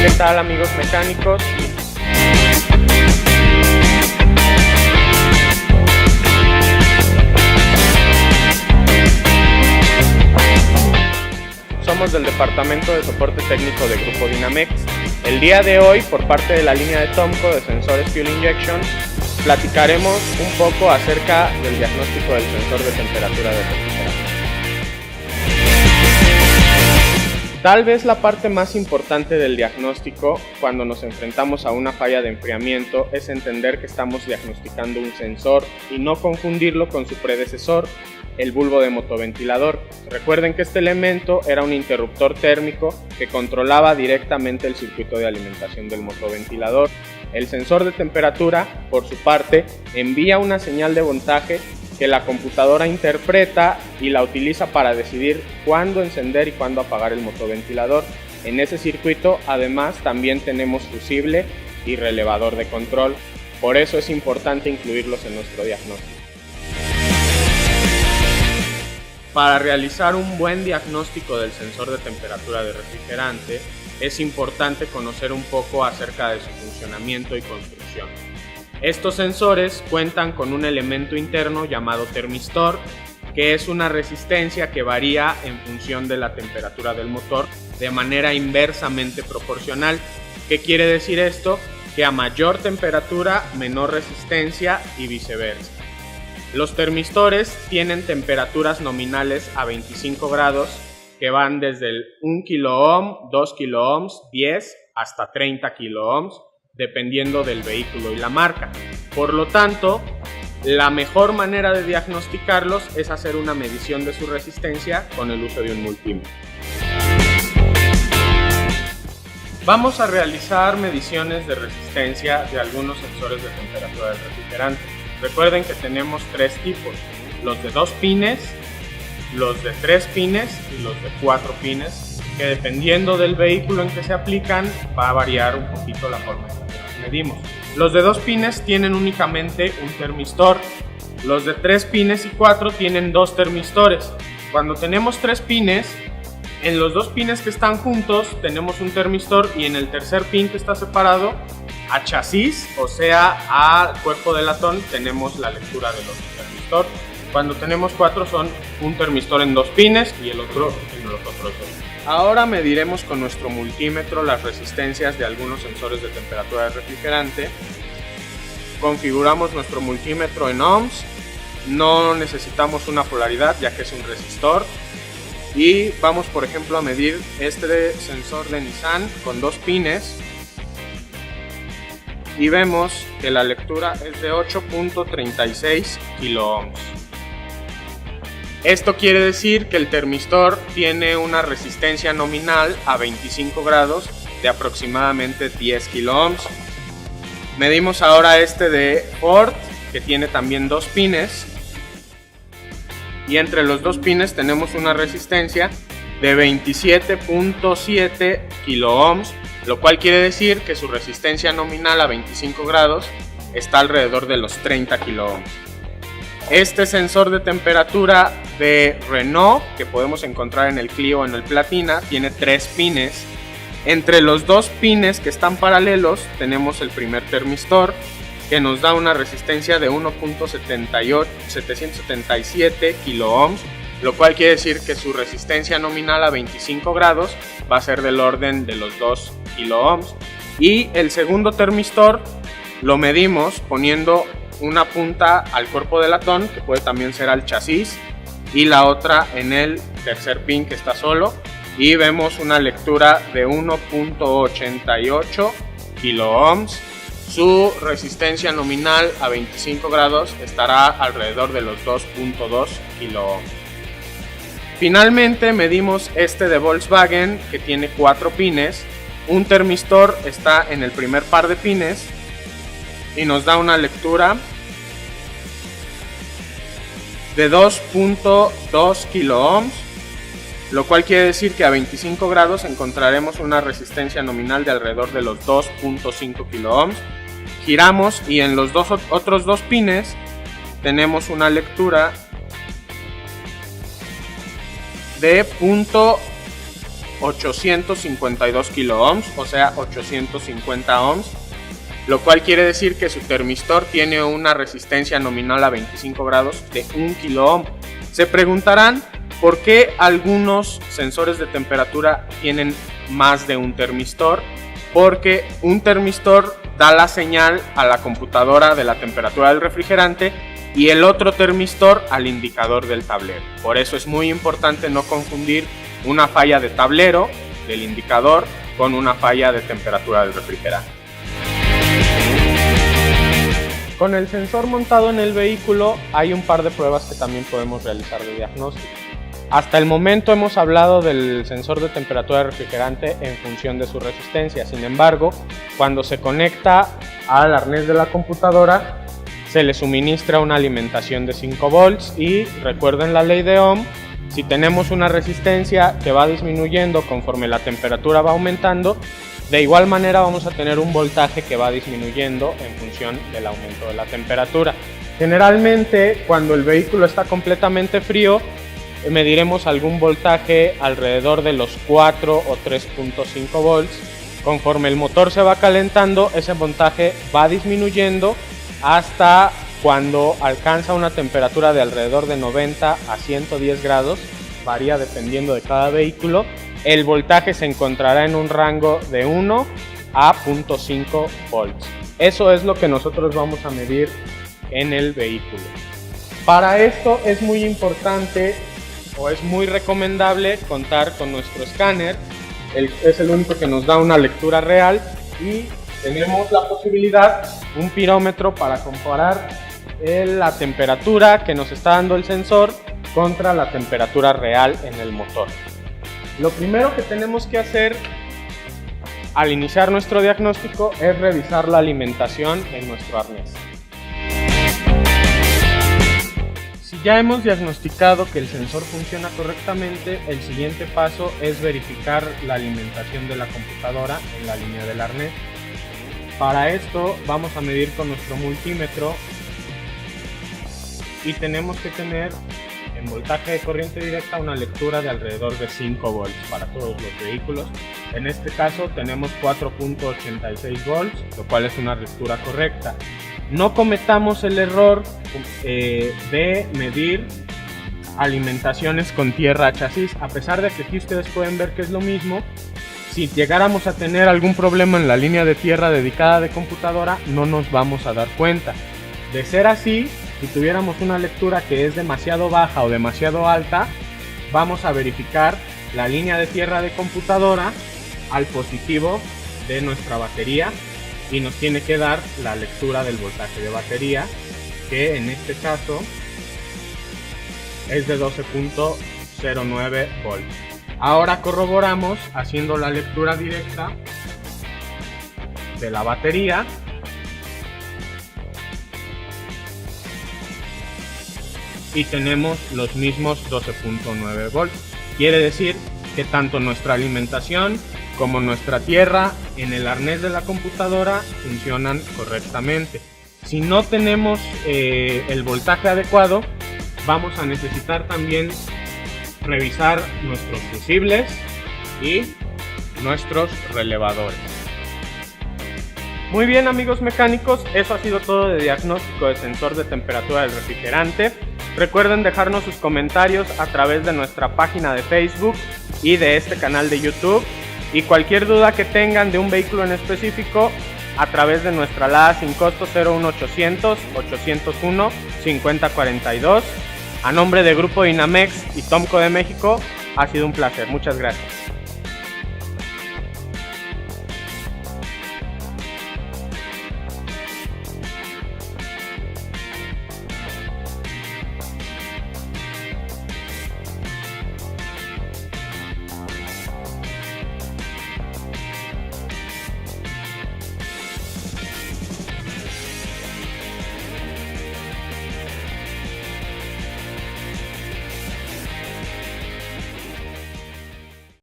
¿Qué tal, amigos mecánicos? Somos del Departamento de Soporte Técnico de Grupo Dynamex. El día de hoy, por parte de la línea de Tomco de sensores Fuel Injection, platicaremos un poco acerca del diagnóstico del sensor de temperatura de refrigeración. Tal vez la parte más importante del diagnóstico cuando nos enfrentamos a una falla de enfriamiento es entender que estamos diagnosticando un sensor y no confundirlo con su predecesor, el bulbo de motoventilador. Recuerden que este elemento era un interruptor térmico que controlaba directamente el circuito de alimentación del motoventilador. El sensor de temperatura, por su parte, envía una señal de voltaje que la computadora interpreta y la utiliza para decidir cuándo encender y cuándo apagar el motoventilador. En ese circuito, además, también tenemos fusible y relevador de control. Por eso es importante incluirlos en nuestro diagnóstico. Para realizar un buen diagnóstico del sensor de temperatura de refrigerante, es importante conocer un poco acerca de su funcionamiento y construcción. Estos sensores cuentan con un elemento interno llamado termistor, que es una resistencia que varía en función de la temperatura del motor de manera inversamente proporcional. ¿Qué quiere decir esto? Que a mayor temperatura, menor resistencia y viceversa. Los termistores tienen temperaturas nominales a 25 grados que van desde el 1 kOhm, 2 kOhm, 10 hasta 30 kOhm, dependiendo del vehículo y la marca. Por lo tanto, la mejor manera de diagnosticarlos es hacer una medición de su resistencia con el uso de un multímetro. Vamos a realizar mediciones de resistencia de algunos sensores de temperatura del refrigerante. Recuerden que tenemos tres tipos: los de 2 pines, los de 3 pines y los de 4 pines, que dependiendo del vehículo en que se aplican va a variar un poquito la forma en que las medimos. Los de 2 pines tienen únicamente un termistor, los de 3 pines y 4 tienen 2 termistores. Cuando tenemos 3 pines, en los 2 pines que están juntos tenemos un termistor y en el tercer pin que está separado, a chasis, o sea, al cuerpo de latón, tenemos la lectura de los termistor. Cuando tenemos 4 son un termistor en 2 pines y el otro en los otros 2. Ahora mediremos con nuestro multímetro las resistencias de algunos sensores de temperatura de refrigerante. Configuramos nuestro multímetro en ohms. No necesitamos una polaridad ya que es un resistor. Y vamos, por ejemplo, a medir este sensor de Nissan con 2 pines. Y vemos que la lectura es de 8.36 kiloohms. Esto quiere decir que el termistor tiene una resistencia nominal a 25 grados de aproximadamente 10 kiloohms. Medimos ahora este de Ford, que tiene también 2 pines. Y entre los 2 pines tenemos una resistencia de 27.7 kiloohms, lo cual quiere decir que su resistencia nominal a 25 grados está alrededor de los 30 kiloohms. Este sensor de temperatura de Renault, que podemos encontrar en el Clio o en el Platina, tiene 3 pines. Entre los 2 pines que están paralelos tenemos el primer termistor, que nos da una resistencia de 1.777 kiloohms, lo cual quiere decir que su resistencia nominal a 25 grados va a ser del orden de los 2 kiloohms. Y el segundo termistor lo medimos poniendo una punta al cuerpo de latón, que puede también ser al chasis, y la otra en el tercer pin que está solo, y vemos una lectura de 1.88 kiloohms. Su resistencia nominal a 25 grados estará alrededor de los 2.2 kiloohms. Finalmente medimos este de Volkswagen, que tiene 4 pines. Un termistor está en el primer par de pines y nos da una lectura de 2.2 kiloohms, lo cual quiere decir que a 25 grados encontraremos una resistencia nominal de alrededor de los 2.5 kiloohms. Giramos y en los otros 2 pines tenemos una lectura de 852 kiloohms, o sea 850 ohms, lo cual quiere decir que su termistor tiene una resistencia nominal a 25 grados de 1 kiloohm. Se preguntarán por qué algunos sensores de temperatura tienen más de un termistor. Porque un termistor da la señal a la computadora de la temperatura del refrigerante y el otro termistor al indicador del tablero. Por eso es muy importante no confundir una falla de tablero del indicador con una falla de temperatura del refrigerante. Con el sensor montado en el vehículo hay un par de pruebas que también podemos realizar de diagnóstico. Hasta el momento hemos hablado del sensor de temperatura del refrigerante en función de su resistencia. Sin embargo, cuando se conecta al arnés de la computadora, se le suministra una alimentación de 5 volts y recuerden la ley de Ohm, si tenemos una resistencia que va disminuyendo conforme la temperatura va aumentando, de igual manera vamos a tener un voltaje que va disminuyendo en función del aumento de la temperatura. Generalmente, cuando el vehículo está completamente frío, mediremos algún voltaje alrededor de los 4 o 3.5 volts. Conforme el motor se va calentando, ese voltaje va disminuyendo hasta cuando alcanza una temperatura de alrededor de 90 a 110 grados, varía dependiendo de cada vehículo. El voltaje se encontrará en un rango de 1 a 0.5 volts. Eso es lo que nosotros vamos a medir en el vehículo. Para esto es muy importante o es muy recomendable contar con nuestro escáner. Es el único que nos da una lectura real y tenemos la posibilidad, un pirómetro para comparar la temperatura que nos está dando el sensor contra la temperatura real en el motor. Lo primero que tenemos que hacer al iniciar nuestro diagnóstico es revisar la alimentación en nuestro arnés. Si ya hemos diagnosticado que el sensor funciona correctamente, el siguiente paso es verificar la alimentación de la computadora en la línea del arnés. Para esto vamos a medir con nuestro multímetro y tenemos que tener en voltaje de corriente directa una lectura de alrededor de 5 volts para todos los vehículos. En este caso tenemos 4.86 volts, lo cual es una lectura correcta. No cometamos el error de medir alimentaciones con tierra a chasis, a pesar de que aquí ustedes pueden ver que es lo mismo. Si llegáramos a tener algún problema en la línea de tierra dedicada de computadora, no nos vamos a dar cuenta. De ser así, si tuviéramos una lectura que es demasiado baja o demasiado alta, vamos a verificar la línea de tierra de computadora al positivo de nuestra batería y nos tiene que dar la lectura del voltaje de batería, que en este caso es de 12.09 volts. Ahora corroboramos haciendo la lectura directa de la batería y tenemos los mismos 12.9 volts. Quiere decir que tanto nuestra alimentación como nuestra tierra en el arnés de la computadora funcionan correctamente. Si no tenemos el voltaje adecuado, vamos a necesitar también revisar nuestros fusibles y nuestros relevadores. Muy bien, amigos mecánicos, eso ha sido todo de diagnóstico de sensor de temperatura del refrigerante. Recuerden dejarnos sus comentarios a través de nuestra página de Facebook y de este canal de YouTube, y cualquier duda que tengan de un vehículo en específico a través de nuestra alada sin costo 01800 801 5042. A nombre de Grupo Dynamex y Tomco de México, ha sido un placer. Muchas gracias.